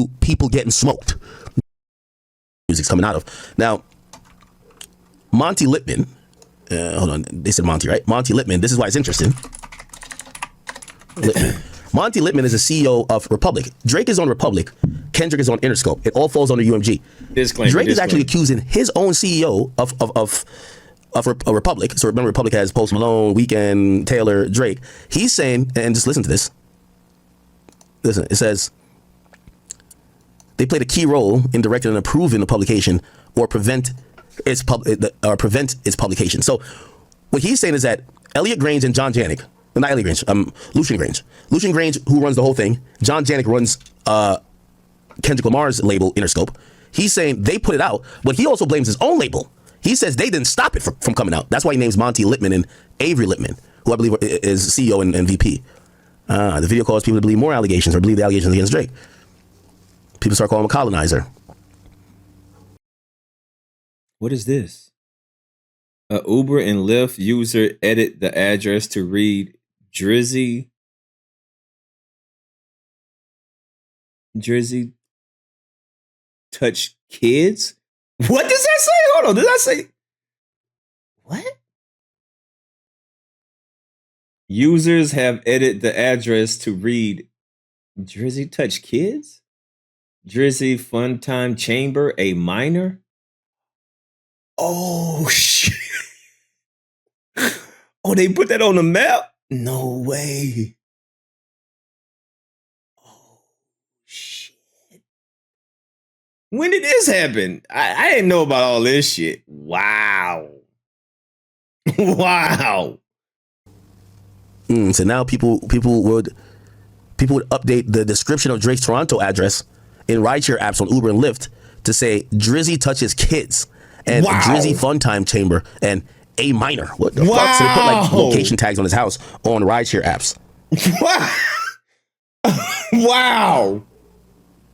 to people getting smoked. Music's coming out of. Now, Monty Littman, hold on, they said Monty, right? Monty Littman, this is why it's interesting. Monty Littman is the CEO of Republic. Drake is on Republic. Kendrick is on Interscope. It all falls under UMG. Drake is actually accusing his own CEO of Republic. So remember, Republic has Post Malone, Weeknd, Taylor, Drake. He's saying, and just listen to this. Listen, it says, they played a key role in directing and approving the publication or prevent its publication. So what he's saying is that Elliot Grange and John Janik, not Elliot Grange, Lucian Grange, who runs the whole thing. John Janik runs Kendrick Lamar's label, Interscope. He's saying they put it out, but he also blames his own label. He says they didn't stop it from coming out. That's why he names Monty Littman and Avery Littman, who I believe is CEO and VP. The video caused people to believe more allegations or believe the allegations against Drake. People start calling him a colonizer. What is this? A Uber and Lyft user edit the address to read Drizzy touch kids? What does that say? Hold on, does that say what? Users have edited the address to read Drizzy touch kids? Drizzy fun time chamber, a minor? Oh shit. Oh, they put that on the map? No way. Oh shit. When did this happen? I didn't know about all this shit. Wow. Wow. So now people would update the description of Drake's Toronto address in rideshare apps on Uber and Lyft to say Drizzy touches kids and Drizzy fun time chamber and a minor. What the fuck? So they put like location tags on his house on rideshare apps. Wow.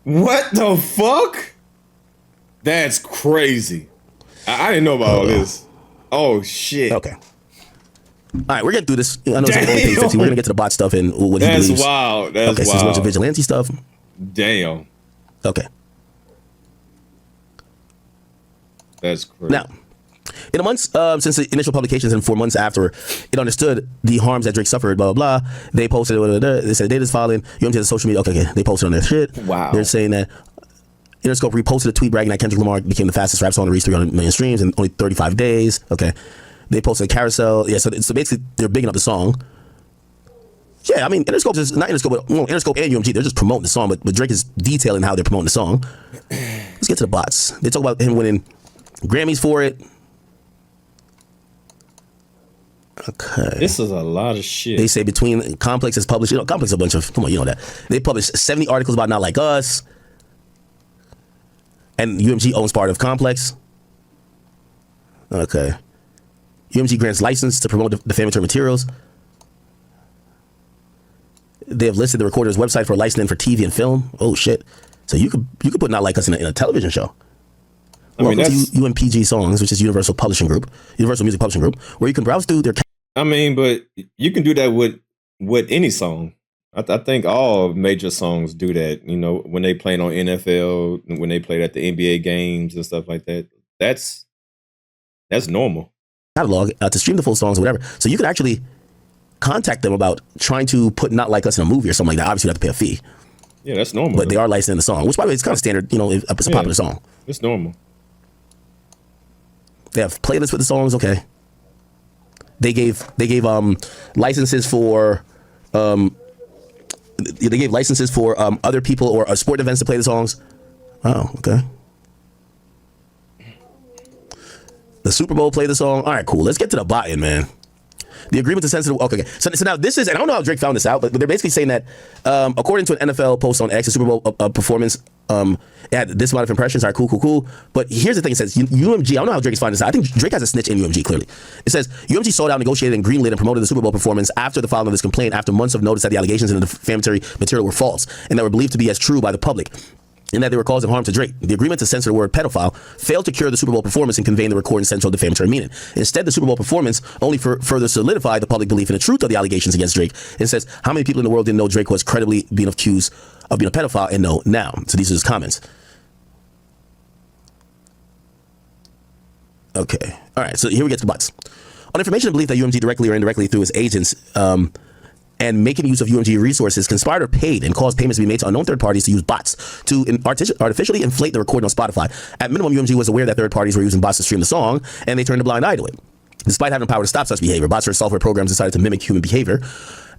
What the fuck? That's crazy. I didn't know about all this. Oh shit. Okay. All right, we're getting through this. I know it's only page 50. We're gonna get to the bot stuff and what he believes. That's wild. That's okay, so there's a bunch of vigilante stuff. Damn. Okay. That's crazy. Now, in the months since the initial publications and 4 months after it understood the harms that Drake suffered, blah, blah, blah, they posted, they said data's filing, UMG has social media, okay, they posted on their shit. Wow. They're saying that Interscope reposted a tweet bragging that Kendrick Lamar became the fastest rap song to reach 300 million streams in only 35 days. Okay. They posted a carousel. Yeah, so basically they're bigging up the song. Yeah, I mean, Interscope is not Interscope, but Interscope and UMG, they're just promoting the song, but Drake is detailing how they're promoting the song. Let's get to the bots. They talk about him winning Grammys for it. Okay. This is a lot of shit. They say between Complex has published, Complex is a bunch of, come on, you know that. They published 70 articles about Not Like Us. And UMG owns part of Complex. Okay. UMG grants license to promote defamatory materials. They have listed the recorder's website for licensing for TV and film. Oh shit! So you could put Not Like Us in a television show. Welcome to UMPG Songs, which is Universal Music Publishing Group, where you can browse through their. I mean, but you can do that with any song. I think all major songs do that. You know, when they played on NFL, when they played at the NBA games and stuff like that. That's normal. Catalog to stream the full songs or whatever. So you could actually contact them about trying to put Not Like Us in a movie or something like that. Obviously, you have to pay a fee. Yeah, that's normal. But they are licensing the song, which by the way is kind of standard. You know, it's a popular song. It's normal. They have playlists with the songs. Okay. They gave licenses for other people or sport events to play the songs. Oh, okay. The Super Bowl play the song. All right, cool. Let's get to the bottom, man. The agreement to sensitive. Okay. So now this is, and I don't know how Drake found this out, but they're basically saying that according to an NFL post on X, the Super Bowl performance had this amount of impressions. All right, cool. But here's the thing: it says UMG. I don't know how Drake is finding this out. I think Drake has a snitch in UMG. Clearly, it says UMG sold out, negotiated, and greenlit and promoted the Super Bowl performance after the filing of this complaint. After months of notice that the allegations in the defamatory material were false and that were believed to be as true by the public. in that they were causing harm to Drake. The agreement to censor the word pedophile failed to cure the Super Bowl performance and conveying the recording's central defamatory meaning. Instead, the Super Bowl performance only further solidified the public belief in the truth of the allegations against Drake. It says, how many people in the world didn't know Drake was credibly being accused of being a pedophile and know now? So these are his comments. Okay. All right. So here we get to the bots. On information and belief that UMG directly or indirectly through its agents and making use of UMG resources conspired or paid and caused payments to be made to unknown third parties to use bots to artificially inflate the recording on Spotify. At minimum, UMG was aware that third parties were using bots to stream the song, and they turned a blind eye to it. Despite having the power to stop such behavior, bots or software programs decided to mimic human behavior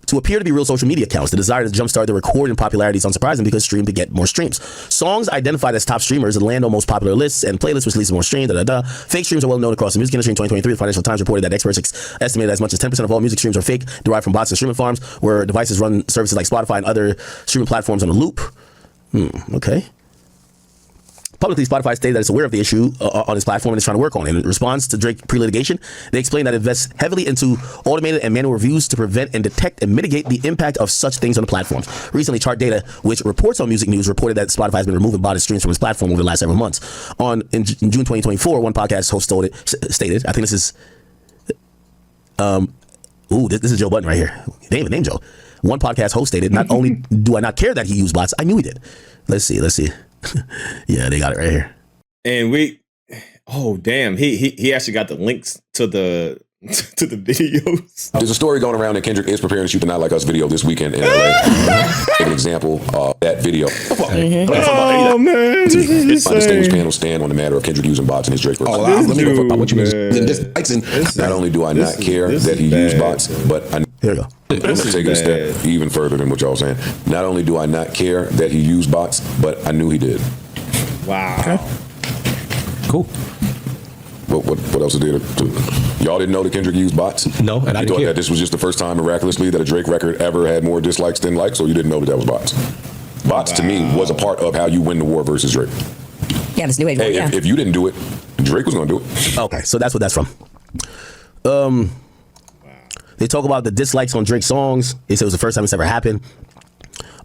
to appear to be real social media accounts. The desire to jumpstart the recording popularity is unsurprising because streamed to get more streams. Songs identified as top streamers land on most popular lists and playlists, which leads to more streams. Fake streams are well known across the music industry. In 2023, the Financial Times reported that experts estimated as much as 10% of all music streams are fake, derived from bots and streaming farms, where devices run services like Spotify and other streaming platforms on a loop. Okay. Publicly, Spotify stated that it's aware of the issue on its platform and is trying to work on it. In response to Drake pre-litigation, they explained that it invests heavily into automated and manual reviews to prevent and detect and mitigate the impact of such things on the platforms. Recently, Chart Data, which reports on music news, reported that Spotify has been removing botted streams from its platform over the last several months. In June 2024, one podcast host stated, I think this is, this is Joe Budden right here. They even named Joe. One podcast host stated, not only do I not care that he used bots, I knew he did. Let's see. Yeah, they got it right here. And he actually got the links to the videos. There's a story going around that Kendrick is preparing to shoot the Not Like Us video this weekend in LA. An example of that video. Oh man, my distinguished panel stand on the matter of Kendrick using bots in his Drake verse. Let me go what you mean. Not only do I not care that he used bots, but here we go. I'm going to take it a step even further than what y'all saying. Not only do I not care that he used bots, but I knew he did. Wow. Okay. Cool. What else did it? Y'all didn't know that Kendrick used bots? No, and I thought that this was just the first time miraculously that a Drake record ever had more dislikes than likes, or you didn't know that was bots? Bots to me was a part of how you win the war versus Drake. Yeah, this new age. Hey, if you didn't do it, Drake was going to do it. Okay, so that's what that's from. They talk about the dislikes on Drake songs. They said it was the first time it's ever happened.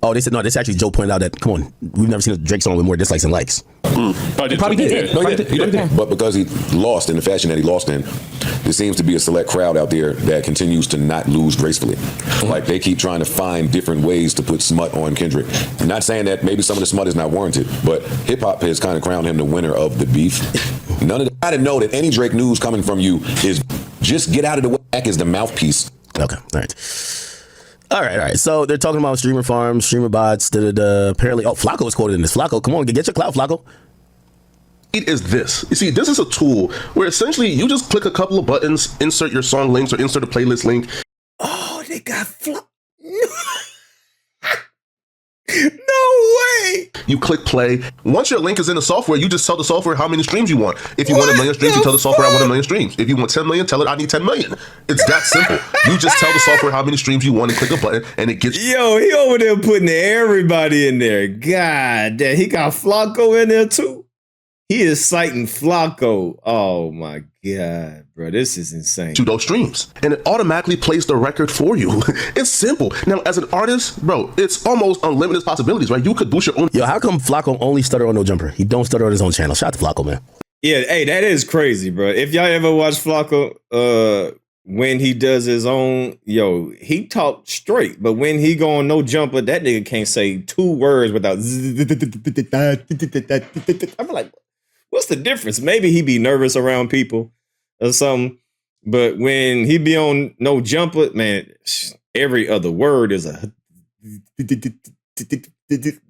Oh, they said, no, this actually Joe pointed out that, come on, we've never seen a Drake song with more dislikes than likes. He probably did. No, he did. But because he lost in the fashion that he lost in, there seems to be a select crowd out there that continues to not lose gracefully. Like, they keep trying to find different ways to put smut on Kendrick. I'm not saying that maybe some of the smut is not warranted, but hip-hop has kind of crowned him the winner of the beef. None of I didn't know that any Drake news coming from you is just get out of the way. Act as the mouthpiece. Okay, all right. So they're talking about streamer farms, streamer bots. Apparently, Flacco was quoted in this. Flacco, come on, get your clout, Flacco. It is this. You see, this is a tool where essentially you just click a couple of buttons, insert your song links or insert a playlist link. Oh, they got No way! You click play. Once your link is in the software, you just tell the software how many streams you want. If you want 1 million streams, you tell the software I want 1 million streams. If you want 10 million, tell it I need 10 million. It's that simple. You just tell the software how many streams you want and click a button and it gets... Yo, he over there putting everybody in there. God damn, he got Flacco in there too. He is citing Flacco. Oh my God, bro, this is insane. To those streams, and it automatically plays the record for you. It's simple. Now, as an artist, bro, it's almost unlimited possibilities, right? You could boost your own. Yo, how come Flacco only stutter on No Jumper? He don't stutter on his own channel. Shout out to Flacco, man. Yeah, hey, that is crazy, bro. If y'all ever watch Flacco, when he does his own, he talk straight, but when he go on No Jumper, that nigga can't say 2 words without. I'm like, what's the difference? Maybe he be nervous around people or something. But when he be on No Jumper, man, every other word is a.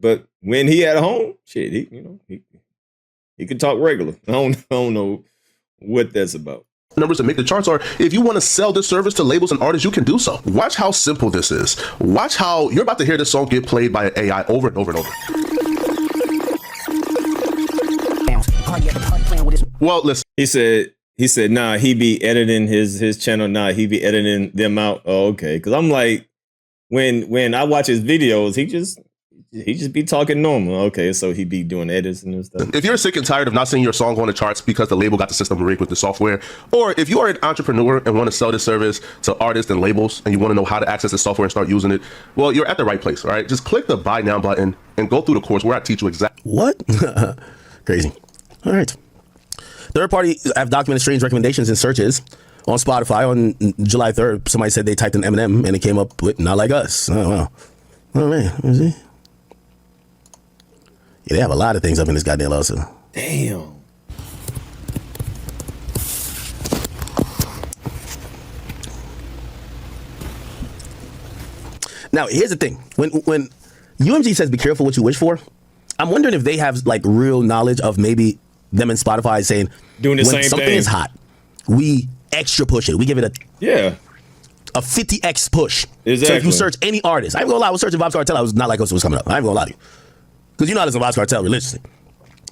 But when he at home, shit, he can talk regular. I don't know what that's about. Numbers that make the charts are, if you want to sell this service to labels and artists, you can do so. Watch how simple this is. Watch how you're about to hear this song get played by an AI over and over and over. Well, listen. He said, nah, he be editing his channel. Nah, he be editing them out. Oh, okay. Cause I'm like, when I watch his videos, He just be talking normal. Okay, so he be doing edits and stuff. If you're sick and tired of not seeing your song on the charts because the label got the system rigged with the software, or if you are an entrepreneur and want to sell this service to artists and labels and you want to know how to access the software and start using it, well, you're at the right place, all right? Just click the buy now button and go through the course where I teach you exactly. What? Crazy. All right. Third party have documented strange recommendations and searches on Spotify on July 3rd. Somebody said they typed in Eminem and it came up with Not Like Us. Oh, wow. Oh, man. Let me see. Yeah, they have a lot of things up in this goddamn lawsuit. Damn. Now, here's the thing. When UMG says be careful what you wish for, I'm wondering if they have like real knowledge of maybe them and Spotify saying doing the when same something thing is hot, we extra push it. We give it a 50x push. Exactly. So if you search any artist, I ain't gonna lie, I was searching Vybz Kartel, I was Not Like Us was coming up. I ain't gonna lie to you. Because you know I listen to Vybz Kartel religiously.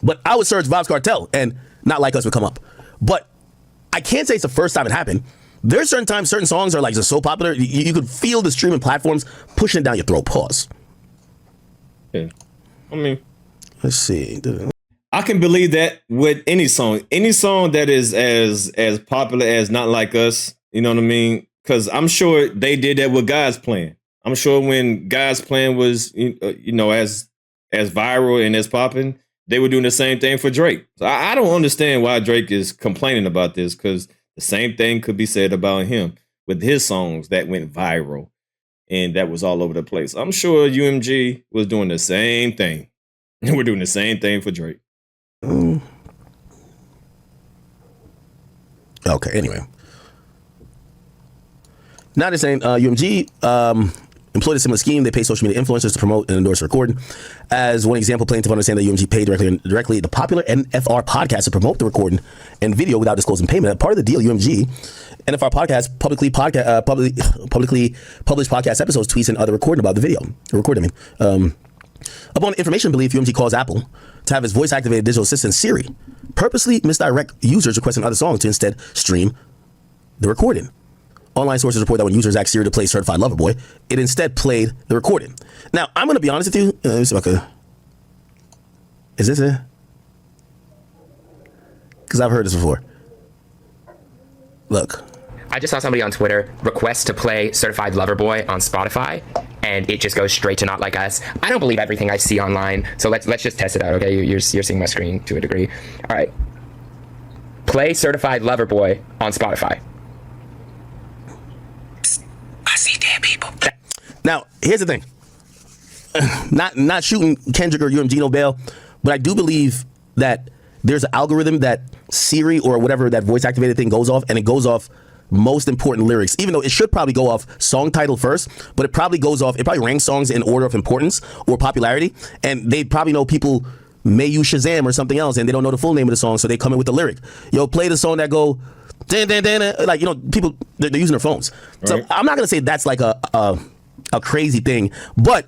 But I would search Vybz Kartel and Not Like Us would come up. But I can't say it's the first time it happened. There's certain times certain songs are like just so popular, you could feel the streaming platforms pushing it down your throat. Pause. Yeah. I mean, let's see. I can believe that with any song that is as popular as Not Like Us, you know what I mean? Because I'm sure they did that with God's Plan. I'm sure when God's Plan was, as viral and as popping, they were doing the same thing for Drake. So I don't understand why Drake is complaining about this, because the same thing could be said about him with his songs that went viral and that was all over the place. I'm sure UMG was doing the same thing. And we're doing the same thing for Drake. Okay, anyway. Now they're saying UMG employed a similar scheme. They pay social media influencers to promote and endorse recording. As one example, plaintiff understand that UMG paid directly the popular NFR podcast to promote the recording and video without disclosing payment. Part of the deal, UMG, NFR podcast publicly published podcast episodes, tweets, and other recording about the video. Upon information belief, UMG calls Apple to have its voice-activated digital assistant Siri purposely misdirect users requesting other songs to instead stream the recording. Online sources report that when users asked Siri to play Certified Lover Boy, it instead played the recording. Now, I'm going to be honest with you. Let me see if I could. Is this it? Because I've heard this before. Look. I just saw somebody on Twitter request to play Certified Lover Boy on Spotify, and it just goes straight to Not Like Us. I don't believe everything I see online, so let's just test it out, okay? You're seeing my screen to a degree. All right. Play Certified Lover Boy on Spotify. I see dead people. Now, here's the thing. Not shooting Kendrick or UMG no bail, but I do believe that there's an algorithm that Siri or whatever that voice activated thing goes off, and it goes off most important lyrics, even though it should probably go off song title first, but it probably ranks songs in order of importance or popularity, and they probably know people may use Shazam or something else, and they don't know the full name of the song, so they come in with the lyric. Yo, play the song that go, dan, dan, dan, like, people, they're using their phones. Right. So I'm not going to say that's like a crazy thing, but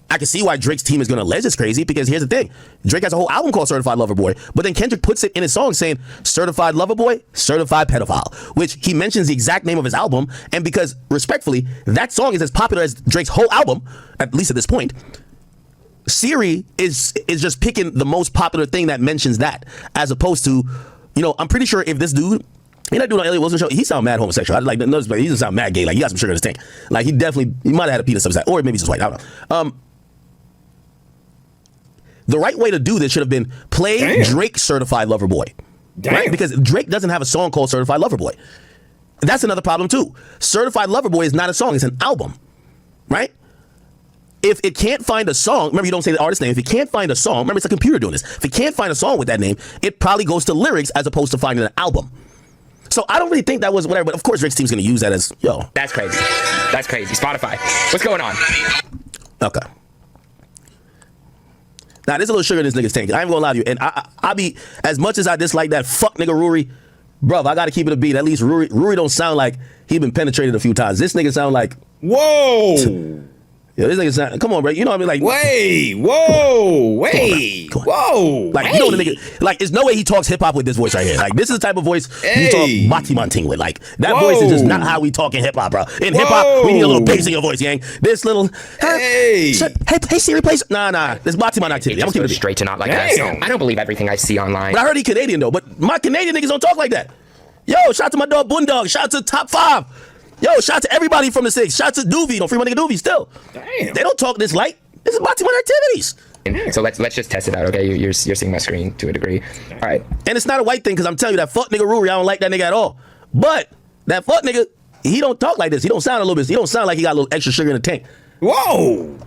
I can see why Drake's team is going to allege it's crazy, because here's the thing. Drake has a whole album called Certified Lover Boy, but then Kendrick puts it in his song saying Certified Lover Boy, Certified Pedophile, which he mentions the exact name of his album. And because, respectfully, that song is as popular as Drake's whole album, at least at this point, Siri is just picking the most popular thing that mentions that, as opposed to, I'm pretty sure if this dude, that dude on Elliot Wilson's show, he sound mad homosexual. He doesn't sound mad gay. Like, he got some sugar in his tank. Like, he might have had a penis upside, or maybe he's just white. I don't know. The right way to do this should have been play Drake Certified Lover Boy. Right? Because Drake doesn't have a song called Certified Lover Boy. That's another problem too. Certified Lover Boy is not a song, it's an album. Right? If it can't find a song, remember, you don't say the artist name. If it can't find a song, remember, it's a computer doing this. If it can't find a song with that name, it probably goes to lyrics as opposed to finding an album. So I don't really think that was whatever, but of course Drake's team's going to use that as, That's crazy. That's crazy. Spotify. What's going on? Okay. Now, there's a little sugar in this nigga's tank. I ain't gonna lie to you. And I be, as much as I dislike that fuck nigga Ruri, bruv, I gotta keep it a beat. At least Ruri don't sound like he been penetrated a few times. This nigga sound like, whoa. Yeah, this nigga sound, come on, bro. You know what I mean? Like, wait. Come on. Whoa. Like, you know the nigga, like, there's no way he talks hip hop with this voice right here. Like, this is the type of voice you talk Batimanting with. Like, that voice is just not how we talk in hip hop, bro. In hip hop, we need a little bass in your voice, gang. This little, hey Siri, play. Nah, this Batiman activity. I'm gonna keep it straight to not like us. I don't believe everything I see online. But I heard he Canadian though. But my Canadian niggas don't talk like that. Yo, shout out to my dog Boondog. Shout out to Top 5. Yo, shout out to everybody from the 6. Shout out to Doovie. Don't free my nigga Doovie still. Damn. They don't talk this light. This is Batiman activities. So let's just test it out, okay? You're seeing my screen to a degree. All right. And it's not a white thing, because I'm telling you, that fuck nigga Ruri, I don't like that nigga at all. But that fuck nigga, he don't talk like this. He don't sound a little bit. He don't sound like he got a little extra sugar in the tank. Whoa.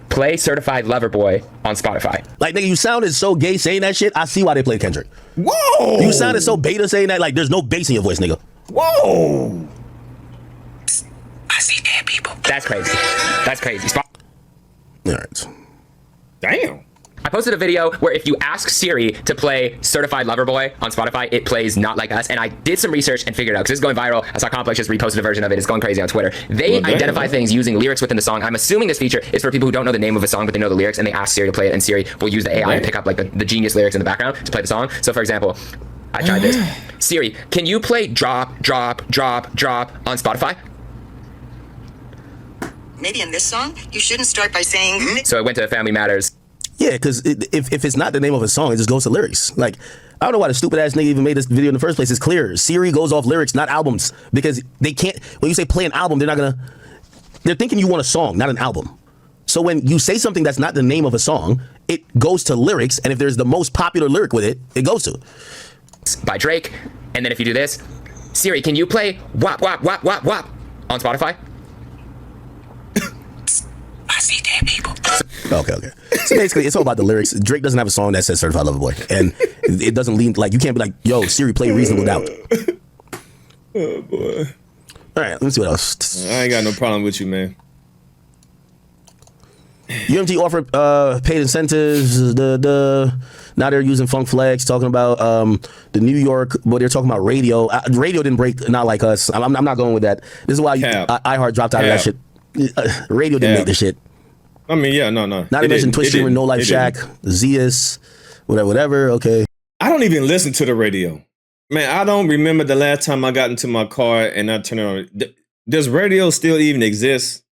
Play Certified Lover Boy on Spotify. Like, nigga, you sounded so gay saying that shit. I see why they played Kendrick. Whoa. You sounded so beta saying that. Like, there's no bass in your voice, nigga. Whoa. I see dead people. That's crazy. That's crazy. All right. Damn. I posted a video where if you ask Siri to play Certified Lover Boy on Spotify, it plays Not Like Us. And I did some research and figured it out, because it's going viral. I saw Complex just reposted a version of it. It's going crazy on Twitter. They identify things using lyrics within the song. I'm assuming this feature is for people who don't know the name of a song, but they know the lyrics, and they ask Siri to play it, and Siri will use the AI to pick up like the genius lyrics in the background to play the song. So for example, I tried this. Siri, can you play Drop, Drop, Drop, Drop on Spotify? Maybe in this song, you shouldn't start by saying... So it went to Family Matters. Yeah, because if it's not the name of a song, it just goes to lyrics. Like, I don't know why the stupid ass nigga even made this video in the first place. It's clear. Siri goes off lyrics, not albums. Because they can't, when you say play an album, they're thinking you want a song, not an album. So when you say something that's not the name of a song, it goes to lyrics, and if there's the most popular lyric with it, it goes to. By Drake. And then if you do this, Siri, can you play Wop, Wop, Wop, Wop, Wop on Spotify? I see dead people. Okay. So basically, it's all about the lyrics. Drake doesn't have a song that says Certified Lover Boy. And it doesn't lean, like, you can't be like, yo, Siri, play Reasonable Doubt. Oh, boy. All right, let me see what else. I ain't got no problem with you, man. UMG offered paid incentives. Now they're using Funk Flex, talking about the New York, but they're talking about radio. Radio didn't break Not Like Us. I'm not going with that. This is why iHeart dropped out of that shit. Radio didn't make the shit. I mean, yeah, no. Not to mention Twitch streamer, No Life Shack, Zeus, whatever. Okay. I don't even listen to the radio. Man, I don't remember the last time I got into my car and I turned it on. Does radio still even exist?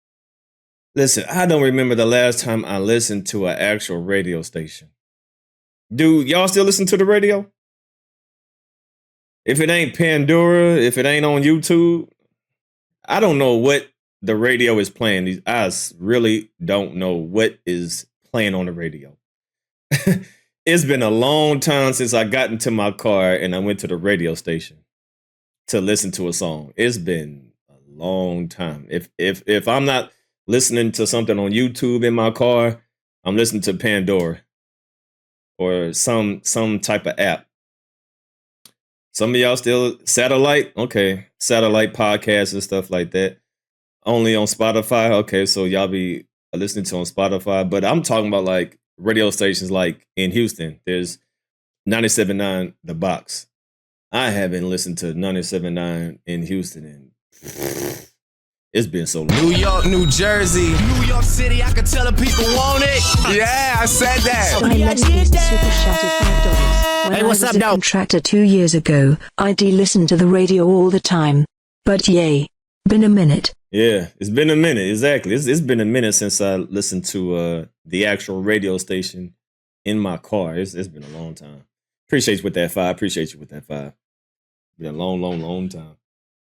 Listen, I don't remember the last time I listened to an actual radio station. Do y'all still listen to the radio? If it ain't Pandora, if it ain't on YouTube, I don't know what the radio is playing. I really don't know what is playing on the radio. It's been a long time since I got into my car and I went to the radio station to listen to a song. It's been a long time. If I'm not listening to something on YouTube in my car, I'm listening to Pandora or some type of app. Some of y'all still satellite, okay, satellite podcasts and stuff like that. Only on Spotify, okay, so y'all be listening to on Spotify. But I'm talking about like radio stations like in Houston. There's 97.9 The Box. I haven't listened to 97.9 in Houston and it's been so long. New York, New Jersey, New York City, I can tell the people want it. Yeah, I said that. Hey, what's up, dog? Contractor 2 years ago, I listened to the radio all the time. But yay, been a minute. Yeah, it's been a minute. Exactly. It's been a minute since I listened to the actual radio station in my car. It's been a long time. Appreciate you with that 5. Been a long time.